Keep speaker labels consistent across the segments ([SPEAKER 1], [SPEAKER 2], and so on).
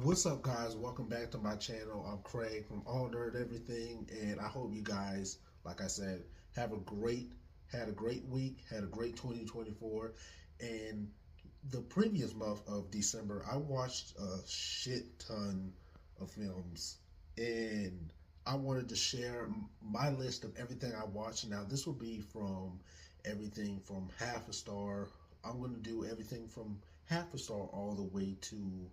[SPEAKER 1] What's up, guys? Welcome back to my channel. I'm Craig from All Nerd Everything, and I hope you guys, like I said, have a great had a great week, had a great 2024. And the previous month of December, I watched a shit ton of films, and I wanted to share my list of everything I watched. Now, this will be from everything from half a star. I'm going to do everything from half a star all the way to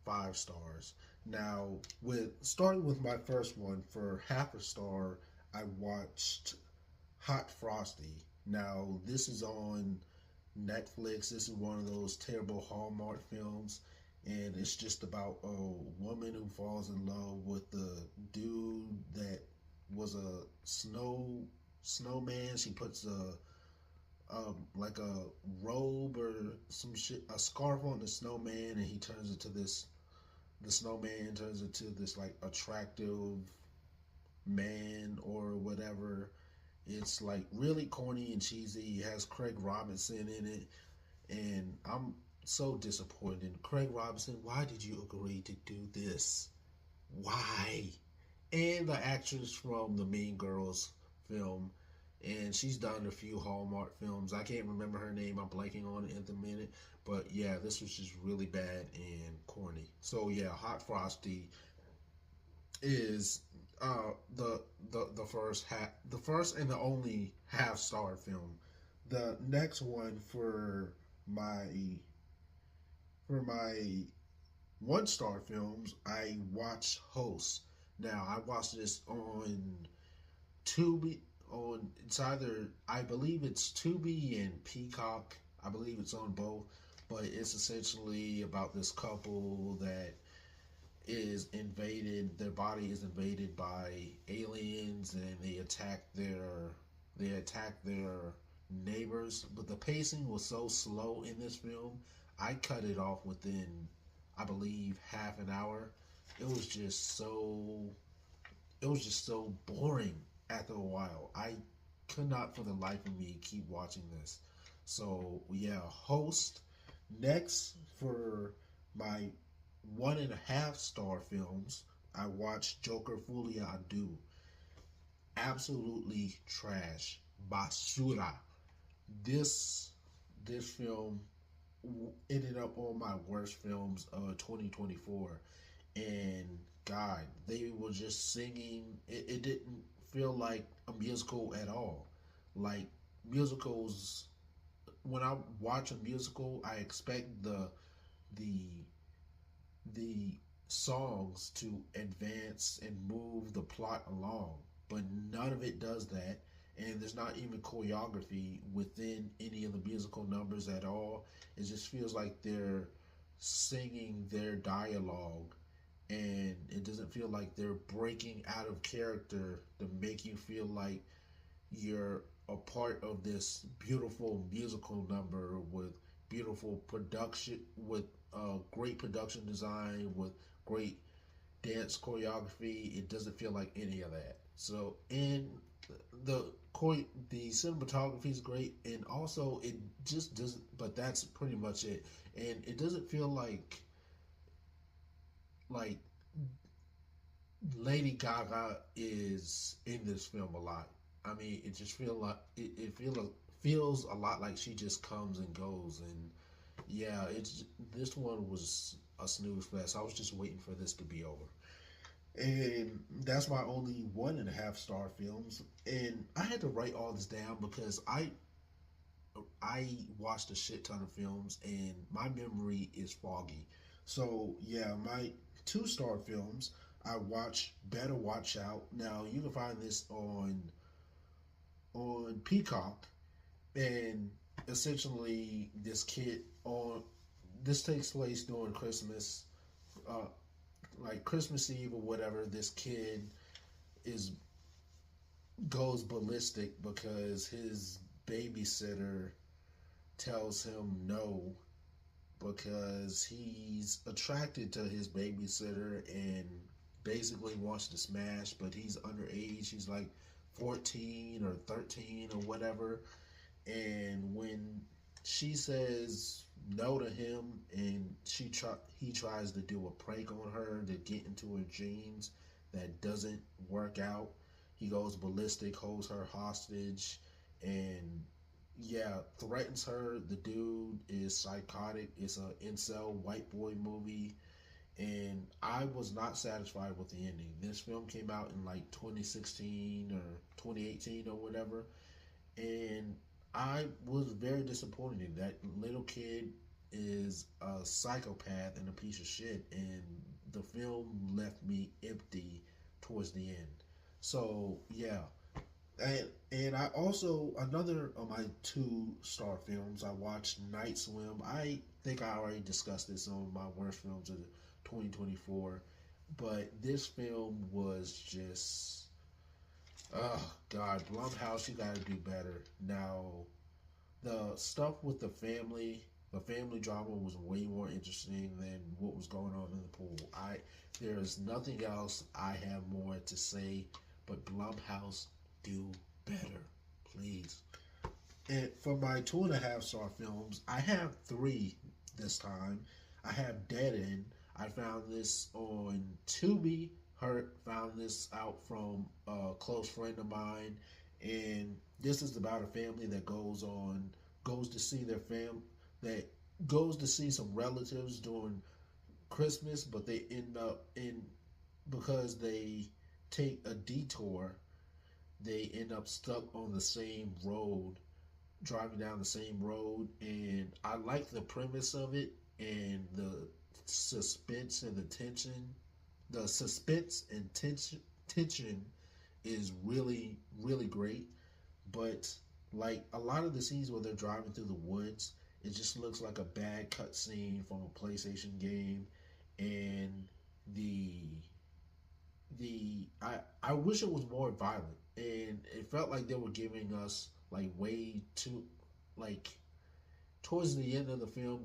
[SPEAKER 1] 5 stars. Now, with starting with my first one for half a star, I watched Hot Frosty. Now, this is on Netflix. This is one of those terrible Hallmark films, and it's just about a woman who falls in love with the dude that was a snowman. She puts like a robe or some shit, a scarf on the snowman, and he turns into this. The snowman turns into this like attractive man or whatever. It's like really corny and cheesy. It has Craig Robinson in it, and I'm so disappointed. Craig Robinson, why did you agree to do this? Why? And the actress from the Mean Girls film, and she's done a few Hallmark films. I can't remember her name. I'm blanking on it at the minute. But yeah, this was just really bad and corny. So yeah, Hot Frosty is the first and the only half star film. The next one for my 1 star films, I watched Host. Now I watched this on Tubi. On it's either I believe it's Tubi and Peacock. I believe it's on both, but it's essentially about this couple that is invaded. Their body is invaded by aliens, and they attack their neighbors. But the pacing was so slow in this film, I cut it off within, I believe, half an hour. It was just so it was just so boring after a while. I could not for the life of me keep watching this. So yeah, Host. Next for my 1.5 star films, I watched Joker Fulia Adu. Absolutely trash. Basura. This this film ended up on my worst films of 2024, and God, they were just singing. It didn't feel like a musical at all. Like musicals, when I watch a musical, I expect the the songs to advance and move the plot along, but none of it does that. And there's not even choreography within any of the musical numbers at all. It just feels like they're singing their dialogue, and it doesn't feel like they're breaking out of character to make you feel like you're a part of this beautiful musical number with beautiful production, with great production design, with great dance choreography. It doesn't feel like any of that. So, and the the cinematography is great, and also it just doesn't. But that's pretty much it. And it doesn't feel like Lady Gaga is in this film a lot. I mean, it just feels a lot like she just comes and goes, and yeah, it's this one was a snooze fest. I was just waiting for this to be over, and that's my only 1.5 star films. And I had to write all this down because I watched a shit ton of films, and my memory is foggy. So yeah, my 2 star films, I watched Better Watch Out. Now you can find this on Peacock, and essentially this takes place during Christmas, uh, like Christmas Eve or whatever. This kid is goes ballistic because his babysitter tells him no because he's attracted to his babysitter and basically wants to smash, but he's underage. He's like 14 or 13 or whatever. And when she says no to him, and he tries to do a prank on her to get into her jeans that doesn't work out. He goes ballistic, holds her hostage, and yeah, threatens her. The dude is psychotic. It's a incel white boy movie, and I was not satisfied with the ending. This film came out in like 2016 or 2018 or whatever, and I was very disappointed. That little kid is a psychopath and a piece of shit, and the film left me empty towards the end. So yeah, and I also, another of my 2-star films, I watched Night Swim. I think I already discussed this on my worst films of 2024, but this film was just, oh God, Blumhouse, you gotta do better. Now, the stuff with the family drama was way more interesting than what was going on in the pool. There is nothing else I have more to say, but Blumhouse, do better, please. And for my 2.5-star films, I have 3 this time. I have Dead End. I found this on Tubi. Found this out from a close friend of mine, and this is about a family that goes to see their that goes to see some relatives during Christmas, but they end up in because they take a detour, they end up stuck on the same road, driving down the same road. And I like the premise of it, and the suspense and the tension. The suspense and tension is really, really great. But like a lot of the scenes where they're driving through the woods, it just looks like a bad cutscene from a PlayStation game. And the I wish it was more violent, and it felt like they were giving us like way too, like, towards the end of the film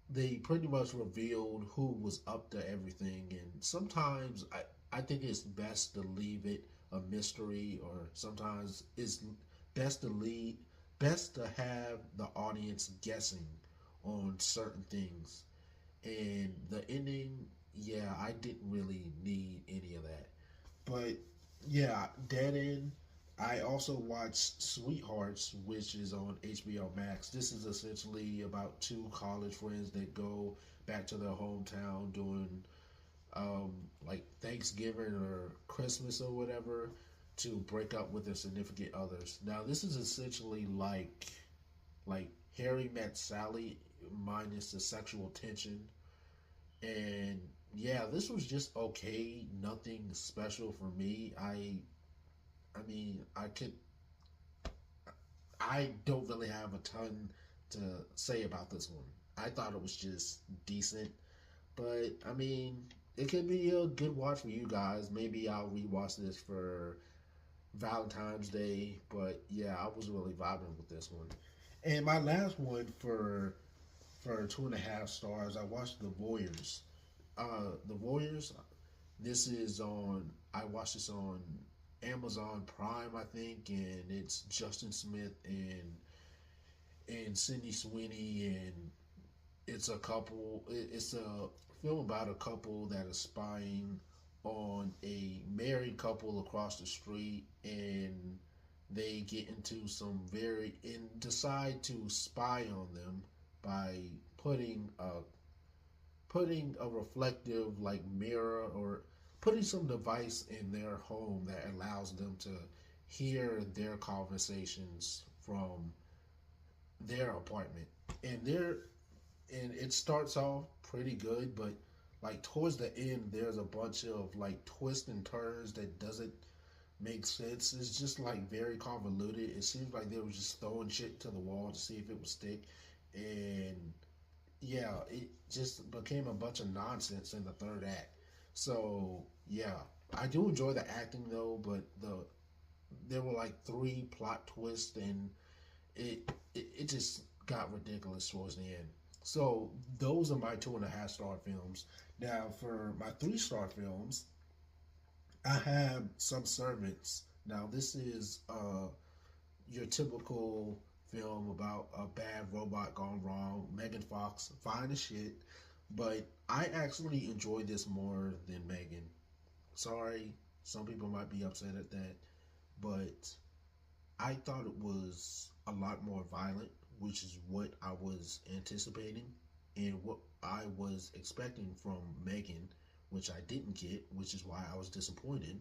[SPEAKER 1] they pretty much revealed who was up to everything. And sometimes I think it's best to leave it a mystery, or sometimes it's best to lead best to have the audience guessing on certain things. And the ending, yeah, I didn't really need any of that. But yeah, Dead End. I also watched Sweethearts, which is on HBO Max. This is essentially about 2 college friends that go back to their hometown during like Thanksgiving or Christmas or whatever, to break up with their significant others. Now, this is essentially like Harry Met Sally minus the sexual tension. And yeah, this was just okay. Nothing special for me. I mean, I don't really have a ton to say about this one. I thought it was just decent, but I mean, it could be a good watch for you guys. Maybe I'll rewatch this for Valentine's Day, but yeah, I was really vibing with this one. And my last one for 2.5 stars, I watched The Voyeurs. The Voyeurs. This is on. I watched this on Amazon Prime, I think, and it's Justin Smith and Sydney Sweeney, and it's a couple. It's a film about a couple that is spying on a married couple across the street, and they get into some very and decide to spy on them by putting a reflective like mirror, or putting some device in their home that allows them to hear their conversations from their apartment. And it starts off pretty good, but like towards the end there's a bunch of like twists and turns that doesn't make sense. It's just like very convoluted. It seems like they were just throwing shit to the wall to see if it would stick. And yeah, it just became a bunch of nonsense in the third act. So yeah, I do enjoy the acting though, but there were like 3 plot twists, and it just got ridiculous towards the end. So those are my 2.5 star films. Now for my 3-star films, I have Some Servants. Now this is your typical film about a bad robot gone wrong. Megan Fox, fine as shit, but I actually enjoyed this more than Megan. Sorry, some people might be upset at that, but I thought it was a lot more violent, which is what I was anticipating and what I was expecting from Megan, which I didn't get, which is why I was disappointed.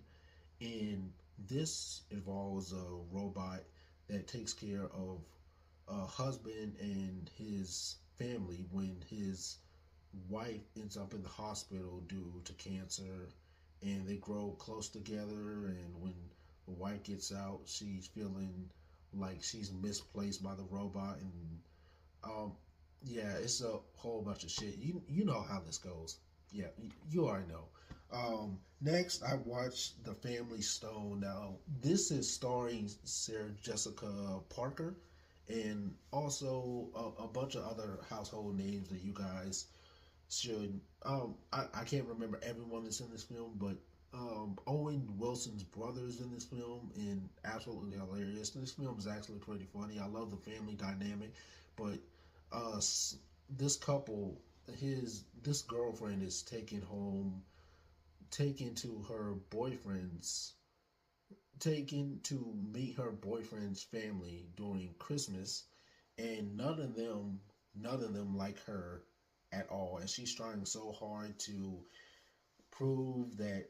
[SPEAKER 1] And this involves a robot that takes care of a husband and his family when his wife ends up in the hospital due to cancer, and they grow close together. And when the wife gets out, she's feeling like she's misplaced by the robot. And um yeah, it's a whole bunch of shit. You know how this goes. Yeah, you already know. Next, I watched The Family Stone. Now, this is starring Sarah Jessica Parker and also a bunch of other household names that you guys should. I can't remember everyone that's in this film, but Owen Wilson's brother is in this film and absolutely hilarious. This film is actually pretty funny. I love the family dynamic, but uh, this couple, this girlfriend is taken to her boyfriend's, taken to meet her boyfriend's family during Christmas, and none of them like her at all, and she's trying so hard to prove that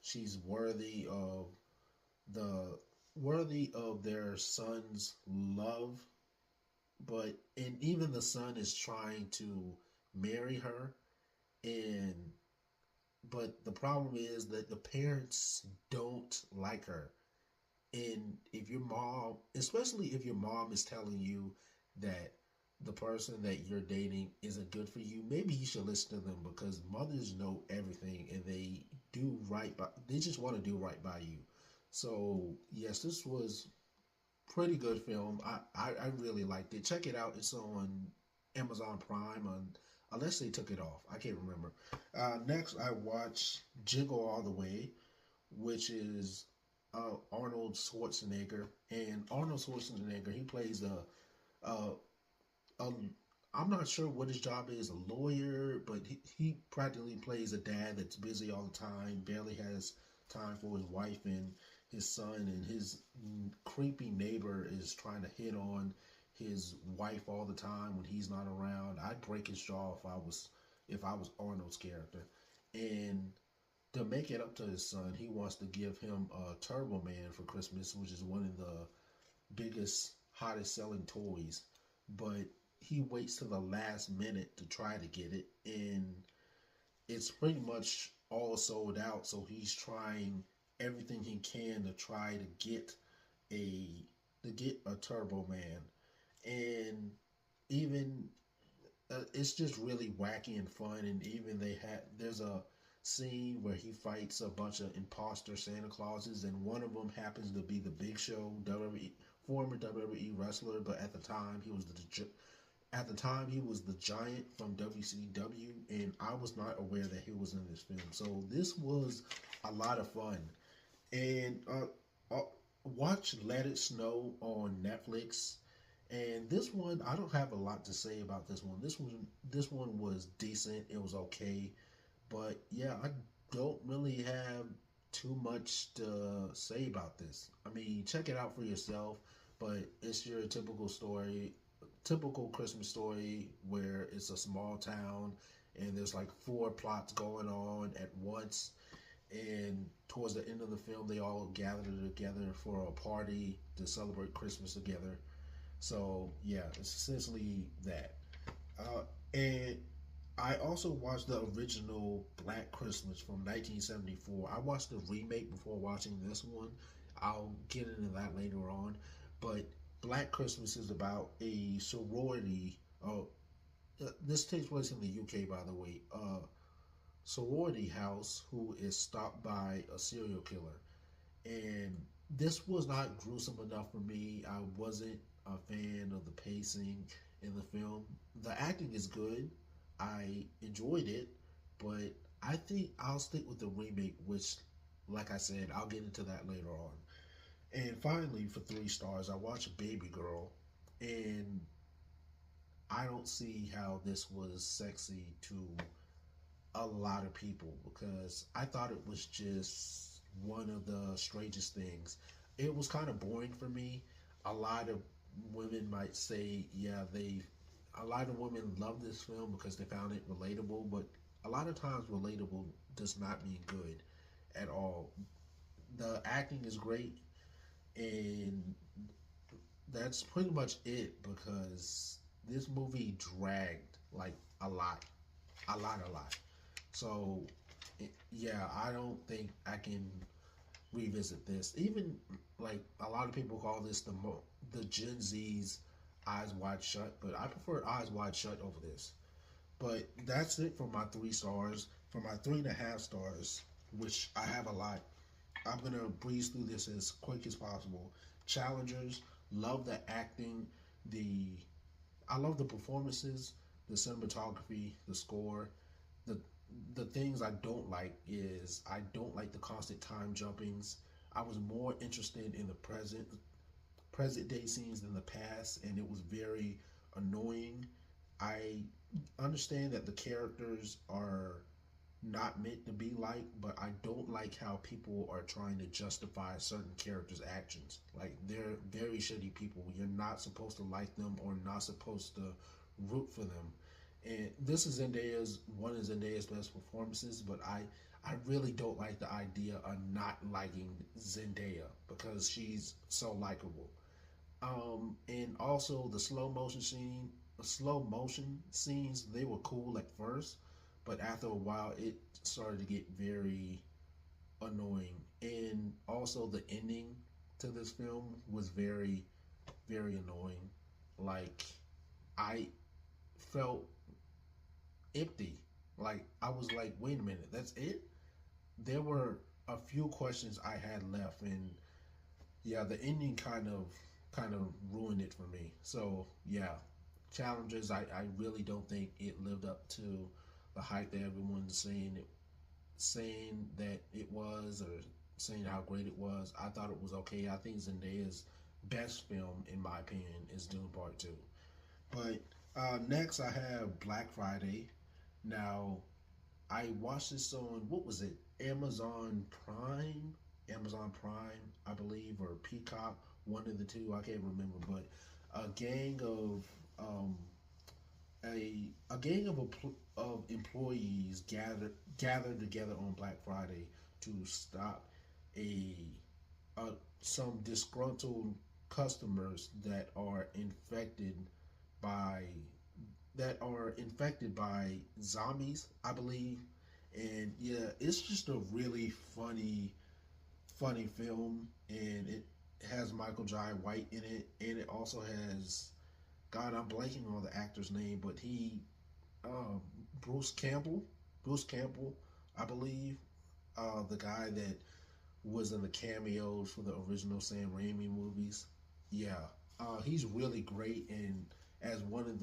[SPEAKER 1] she's the worthy of their son's love. But and even the son is trying to marry her, and but the problem is that the parents don't like her. And if your mom, especially if your mom is telling you that the person that you're dating isn't good for you, maybe you should listen to them, because mothers know everything and they just want to do right by you. So yes, this was pretty good film. I really liked it. Check it out. It's on Amazon Prime, unless they took it off. I can't remember. Next, I watched Jingle All the Way, which is Arnold Schwarzenegger. And Arnold Schwarzenegger, he plays a, a I'm not sure what his job is, a lawyer, but he practically plays a dad that's busy all the time, barely has time for his wife and his son, and his creepy neighbor is trying to hit on his wife all the time when he's not around. I'd break his jaw if I was Arnold's character. And to make it up to his son, he wants to give him a Turbo Man for Christmas, which is one of the biggest, hottest selling toys. But he waits till the last minute to try to get it, and it's pretty much all sold out. So he's trying everything he can to try a to get a Turbo Man, and even it's just really wacky and fun. And even there's a scene where he fights a bunch of imposter Santa Clauses, and one of them happens to be the Big Show, WWE, former WWE wrestler, but at the time he was the Giant from WCW, and I was not aware that he was in this film. So this was a lot of fun. And watch Let It Snow on Netflix. And this one, I don't have a lot to say about this one. This one was decent. It was okay, but yeah, I don't really have too much to say about this. I mean, check it out for yourself. But it's your typical Christmas story where it's a small town and there's like four plots going on at once. And towards the end of the film, they all gather together for a party to celebrate Christmas together. So yeah, it's essentially that. And I also watched the original Black Christmas from 1974. I watched the remake before watching this one. I'll get into that later on. But Black Christmas is about a sorority. This takes place in the UK, by the way. Sorority house who is stopped by a serial killer. And this was not gruesome enough for me. I wasn't a fan of the pacing in the film. The acting is good. I enjoyed it, but I think I'll stick with the remake, which, like I said, I'll get into that later on. And finally, for 3 stars, I watched Baby Girl. And I don't see how this was sexy to a lot of people because I thought it was just one of the strangest things. It was kind of boring for me. A lot of women might say, yeah, a lot of women love this film because they found it relatable, but a lot of times relatable does not mean good at all. The acting is great, and that's pretty much it because this movie dragged like a lot, a lot. So, yeah, I don't think I can revisit this. Even like a lot of people call this the Gen Z's Eyes Wide Shut, but I prefer Eyes Wide Shut over this. But that's it for my 3 stars. For my 3.5 stars, which I have a lot, I'm gonna breeze through this as quick as possible. Challengers, love the acting, the I love the performances, the cinematography, the score. The the things I don't like is I don't like the constant time jumpings. I was more interested in the present day scenes than the past, and it was very annoying. I understand that the characters are not meant to be like, but I don't like how people are trying to justify certain characters' actions. Like they're very shitty people. You're not supposed to like them or not supposed to root for them. And this is one of Zendaya's best performances, but I really don't like the idea of not liking Zendaya because she's so likable. And also the slow motion scenes, they were cool at first, but after a while, it started to get very annoying. And also, the ending to this film was very, very annoying. Like, I felt empty. Like, I was like, wait a minute, that's it? There were a few questions I had left, and yeah, the ending kind of ruined it for me. So yeah, challenges. I really don't think it lived up to the hype that everyone's saying that it was, or saying how great it was. I thought it was okay. I think Zendaya's best film, in my opinion, is Dune Part Two. But next, I have Black Friday. Now, I watched this on what was it? Amazon Prime, I believe, or Peacock, one of the two. I can't remember, but a gang of a gang of employees gathered together on Black Friday to stop a, some disgruntled customers by that are infected by zombies, I believe. And yeah, it's just a really funny film, and it has Michael Jai White in it, and it also has God. I'm blanking on the actor's name, but uh, Bruce Campbell, Bruce Campbell, I believe, the guy that was in the cameos for the original Sam Raimi movies. Yeah, he's really great, and as one of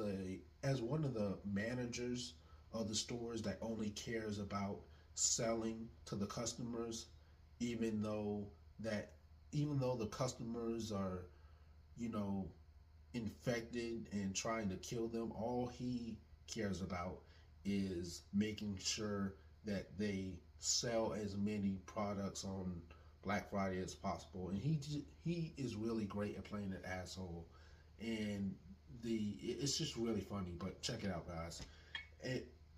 [SPEAKER 1] the managers of the stores that only cares about selling to the customers, even though that even though the customers are, you know, infected and trying to kill them, all he cares about is making sure that they sell as many products on Black Friday as possible. And he is really great at playing an asshole, and it's just really funny. But check it out, guys.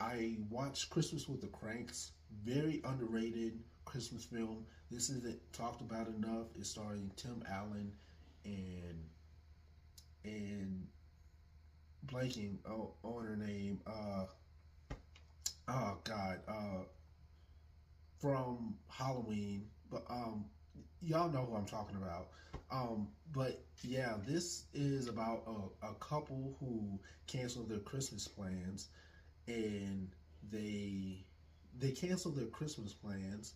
[SPEAKER 1] I watched Christmas with the Cranks. Very underrated Christmas film. This isn't talked about enough. It's starring Tim Allen and and blanking on her name. Oh God. From Halloween, but y'all know who I'm talking about. But yeah, this is about a couple who canceled their Christmas plans, and they cancel their Christmas plans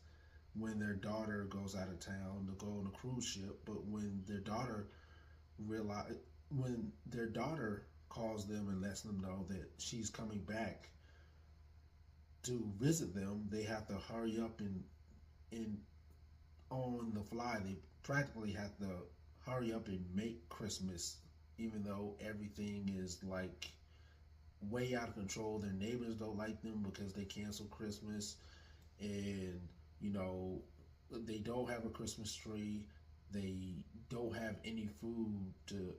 [SPEAKER 1] when their daughter goes out of town to go on a cruise ship. But realize when their daughter calls them and lets them know that she's coming back to visit them, they have to hurry up and on the fly. They practically have to hurry up and make Christmas even though everything is like way out of control. Their neighbors don't like them because they cancel Christmas, and you know they don't have a Christmas tree. They don't have any food to.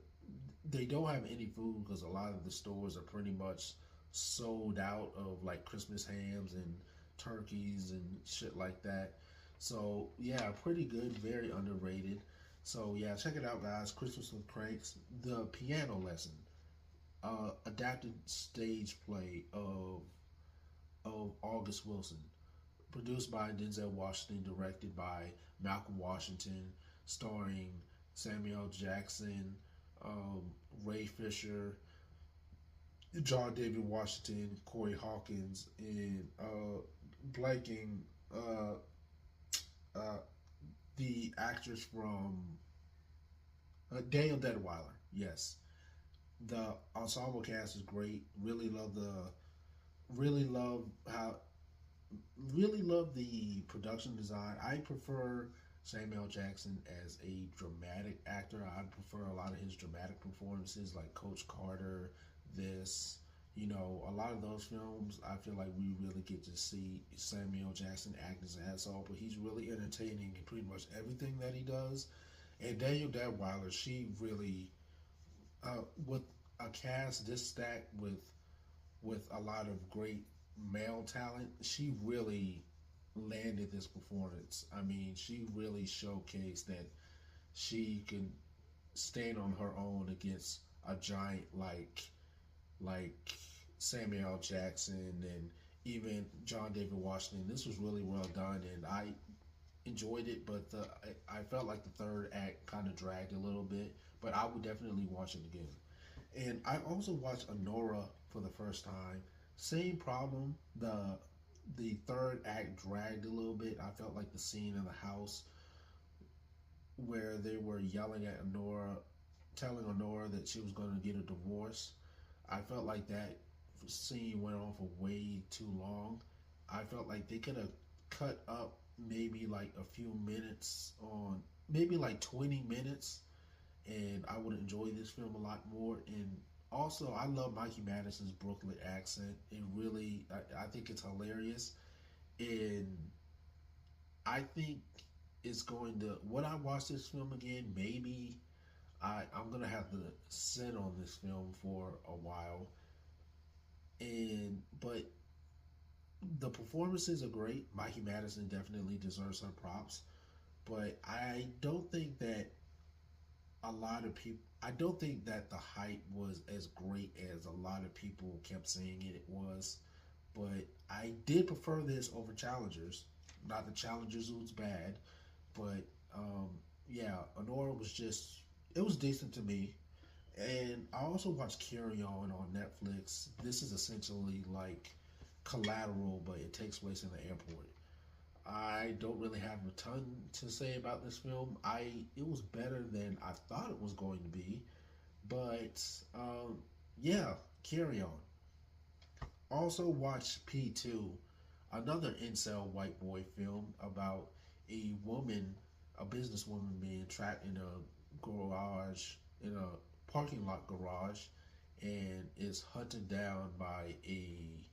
[SPEAKER 1] They don't have any food because a lot of the stores are pretty much sold out of like Christmas hams and turkeys and shit like that. So yeah, pretty good, very underrated. So yeah, check it out, guys. Christmas with Cranks, the piano lesson, adapted stage play of August Wilson, produced by Denzel Washington, directed by Malcolm Washington, starring Samuel Jackson, um, Ray Fisher, John David Washington, Corey Hawkins, and blanking uh, uh, the actress from Daniel Detweiler. Yes, the ensemble cast is great. Really love how really love the production design. I prefer Samuel Jackson as a dramatic actor. I prefer a lot of his dramatic performances, like Coach Carter. This, you know, a lot of those films. I feel like we really get to see Samuel Jackson act his ass off, but he's really entertaining in pretty much everything that he does. And Daniel Dadweiler, she really, with a cast this stacked with a lot of great male talent, she really landed this performance. I mean, she really showcased that she can stand on her own against a giant like Samuel Jackson and even John David Washington. This was really well done, and I enjoyed it. But I felt like the third act kind of dragged a little bit. But I would definitely watch it again. And I also watched Honora for the first time. Same problem. The third act dragged a little bit. I felt like the scene in the house where they were yelling at Honora, telling Honora that she was going to get a divorce. I felt like that scene went on for way too long. I felt like they could have cut up maybe like a few minutes on, maybe like 20 minutes, and I would enjoy this film a lot more. And also, I love Mikey Madison's Brooklyn accent. It really, I think it's hilarious. And I think it's going to, when I watch this film again, maybe I'm going to have to sit on this film for a while. But the performances are great. Mikey Madison definitely deserves her props. But I don't think that a lot of people, I don't think that the hype was as great as a lot of people kept saying it was. But I did prefer this over Challengers. Not that Challengers was bad, but yeah, Honora was just, it was decent to me. And I also watched Carry on Netflix. This is essentially like Collateral, but it takes place in the airport. I don't really have a ton to say about this film. It was better than I thought it was going to be, but yeah, Carry On. Also watched P2, another incel white boy film about a woman, a businesswoman being trapped in a garage, in a parking lot garage, and is hunted down by a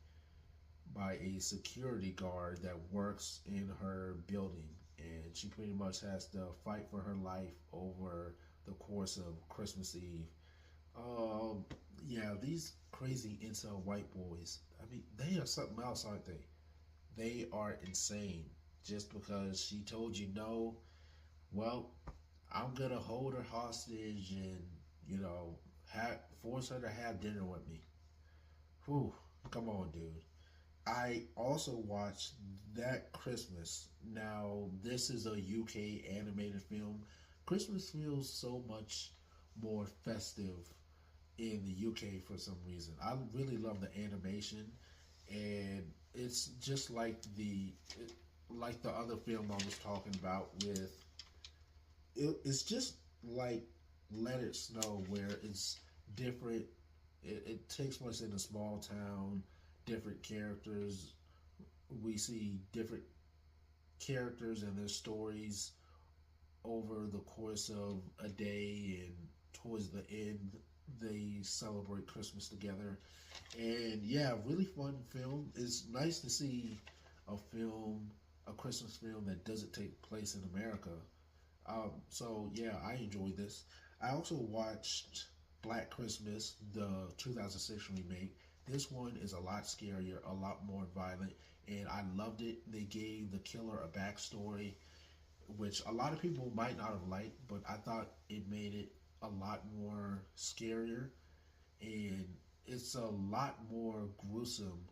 [SPEAKER 1] security guard that works in her building, and she pretty much has to fight for her life over the course of Christmas Eve. Um, yeah, these crazy incel white boys. I mean, they are something else, aren't they? They are insane. Just because she told you no, well, I'm gonna hold her hostage and force her to have dinner with me. Whew, come on, dude. I also watched That Christmas. Now, this is a UK animated film. Christmas feels so much more festive in the UK for some reason. I really love the animation, and it's just like the other film I was talking about with it's just like Let It Snow, where it's different. It takes place in a small town, different characters. We see different characters and their stories over the course of a day and towards the end. they celebrate Christmas together. And yeah, really fun film. It's nice to see a film, a Christmas film that doesn't take place in America. So yeah, I enjoyed this. I also watched Black Christmas, the 2006 remake. This one is a lot scarier, a lot more violent, and I loved it. They gave the killer a backstory, which a lot of people might not have liked, but I thought it made it a lot more scarier, and it's a lot more gruesome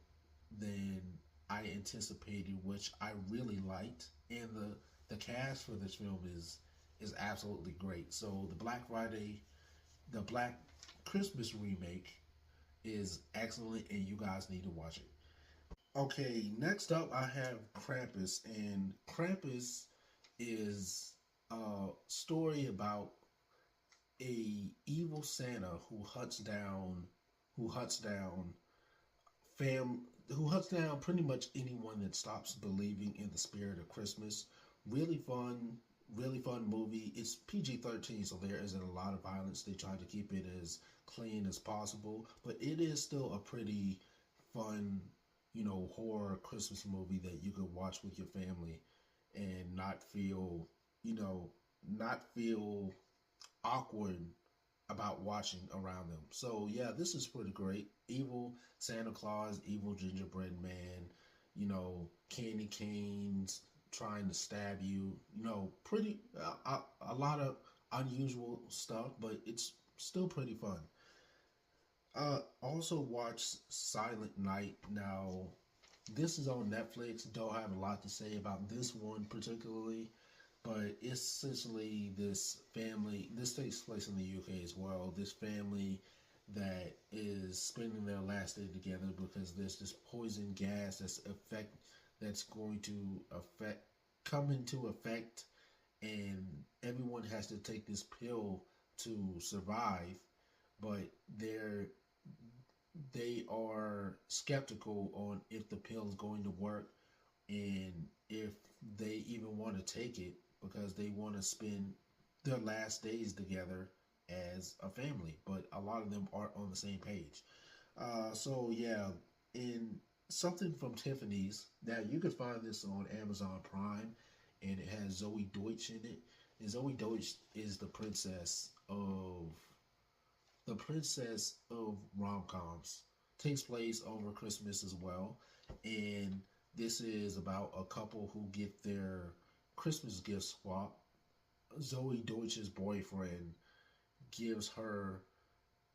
[SPEAKER 1] than I anticipated, which I really liked. And the cast for this film is absolutely great. So the Black Christmas remake is excellent, and you guys need to watch it. Okay, next up I have Krampus, and Krampus is a story about a evil Santa who hunts down fam who hunts down pretty much anyone that stops believing in the spirit of Christmas. Really fun, really fun movie. It's PG-13, so there isn't a lot of violence. They try to keep it as clean as possible, but it is still a pretty fun, horror Christmas movie that you could watch with your family and you know, not feel awkward about watching around them. So yeah, this is pretty great. Evil Santa Claus, evil gingerbread man, candy canes trying to stab you. Pretty a lot of unusual stuff, but it's still pretty fun. Also watch Silent Night. Now, this is on Netflix. Don't have a lot to say about this one particularly, but it's essentially this family. This takes place in the UK as well. This family that is spending their last day together because there's this poison gas that's going to affect come into effect, and everyone has to take this pill to survive. But they are skeptical on if the pill is going to work and if they even want to take it because they want to spend their last days together as a family. But a lot of them aren't on the same page. So yeah, in something from Tiffany's. Now you can find this on Amazon Prime, and it has Zoe Deutsch in it. And Zoe Deutsch is the princess of rom coms. Takes place over Christmas as well, and this is about a couple who get their Christmas gifts swapped. Zoe Deutsch's boyfriend gives her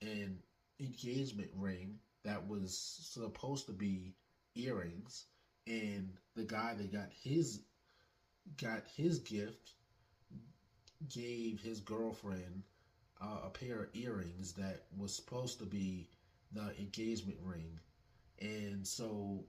[SPEAKER 1] an engagement ring that was supposed to be earrings, and the guy that got his gift gave his girlfriend a pair of earrings that was supposed to be the engagement ring. And so,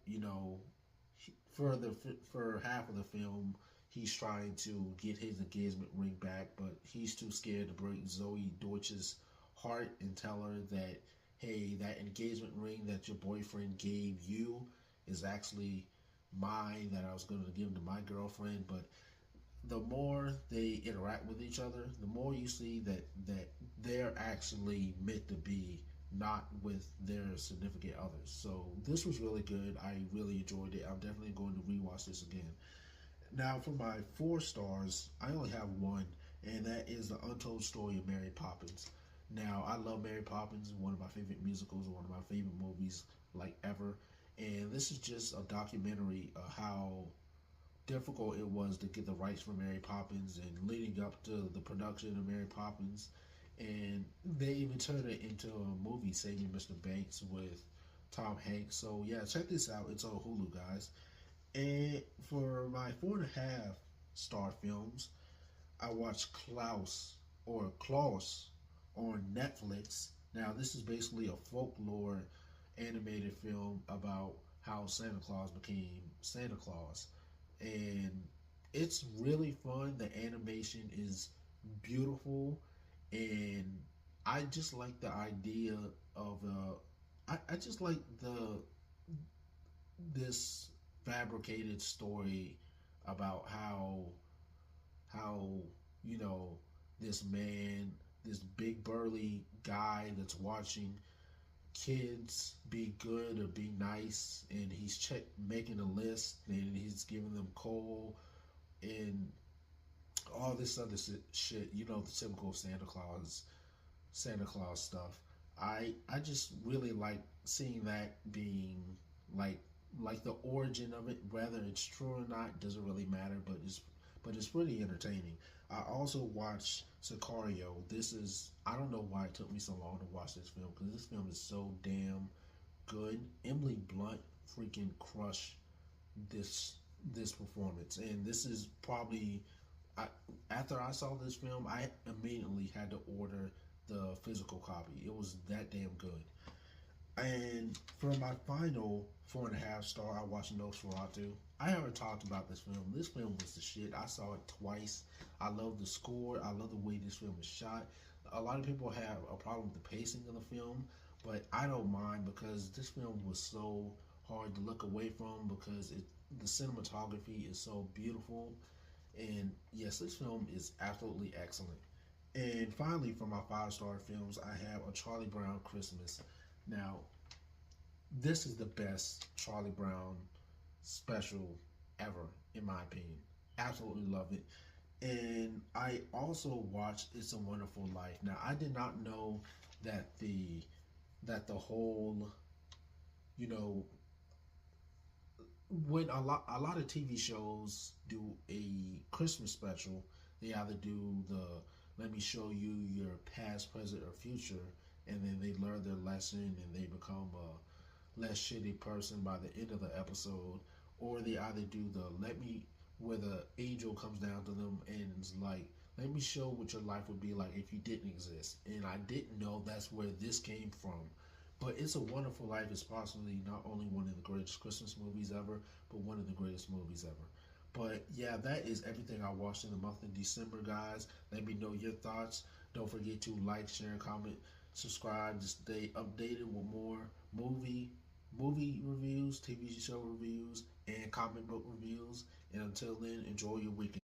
[SPEAKER 1] for half of the film, he's trying to get his engagement ring back, but he's too scared to break Zoe Deutsch's heart and tell her that, hey, that engagement ring that your boyfriend gave you is actually mine, that I was going to give to my girlfriend. But the more they interact with each other, the more you see that they're actually meant to be, not with their significant others. So this was really good. I really enjoyed it. I'm definitely going to rewatch this again. Now, for my 4 stars, I only have one, and that is the Untold Story of Mary Poppins. Now, I love Mary Poppins, one of my favorite musicals, one of my favorite movies like ever. And this is just a documentary of how difficult it was to get the rights for Mary Poppins and leading up to the production of Mary Poppins. And they even turned it into a movie, Saving Mr. Banks, with Tom Hanks. So yeah, check this out. It's on Hulu, guys. And for my 4.5 star films, I watched Klaus on Netflix. Now this is basically a folklore animated film about how Santa Claus became Santa Claus, and it's really fun. The animation is beautiful, and I just like the idea of I just like this fabricated story about how you know this man this big burly guy that's watching kids be good or be nice, and he's making a list, and he's giving them coal and all this other shit. You know, the typical Santa Claus stuff. I just really like seeing that being like the origin of it. Whether it's true or not doesn't really matter, but it's pretty entertaining. I also watched Sicario. This is, I don't know why it took me so long to watch this film, because this film is so damn good. Emily Blunt freaking crushed this this performance, and this is probably, I, after I saw this film, I immediately had to order the physical copy. It was that damn good. And for my final 4.5 star, I watched Nosferatu. I already talked about this film. This film was the shit. I saw it twice. I love the score. I love the way this film is shot. A lot of people have a problem with the pacing of the film, but I don't mind, because this film was so hard to look away from, because the cinematography is so beautiful. And yes, this film is absolutely excellent. And finally, for my 5 star films, I have A Charlie Brown Christmas. Now, this is the best Charlie Brown special ever, in my opinion. Absolutely love it. And I also watched It's a Wonderful Life. Now, I did not know that the whole, you know, when a lot of TV shows do a Christmas special, they either do the let me show you your past, present, or future, and then they learn their lesson and they become a less shitty person by the end of the episode, or they either do the let me where the angel comes down to them and is like, let me show what your life would be like if you didn't exist. And I didn't know that's where this came from. But It's a Wonderful Life is possibly not only one of the greatest Christmas movies ever, but one of the greatest movies ever. But yeah, that is everything I watched in the month of December, guys. Let me know your thoughts. Don't forget to like, share, comment, subscribe to stay updated with more movie reviews, TV show reviews, and comic book reviews. And until then, enjoy your weekend.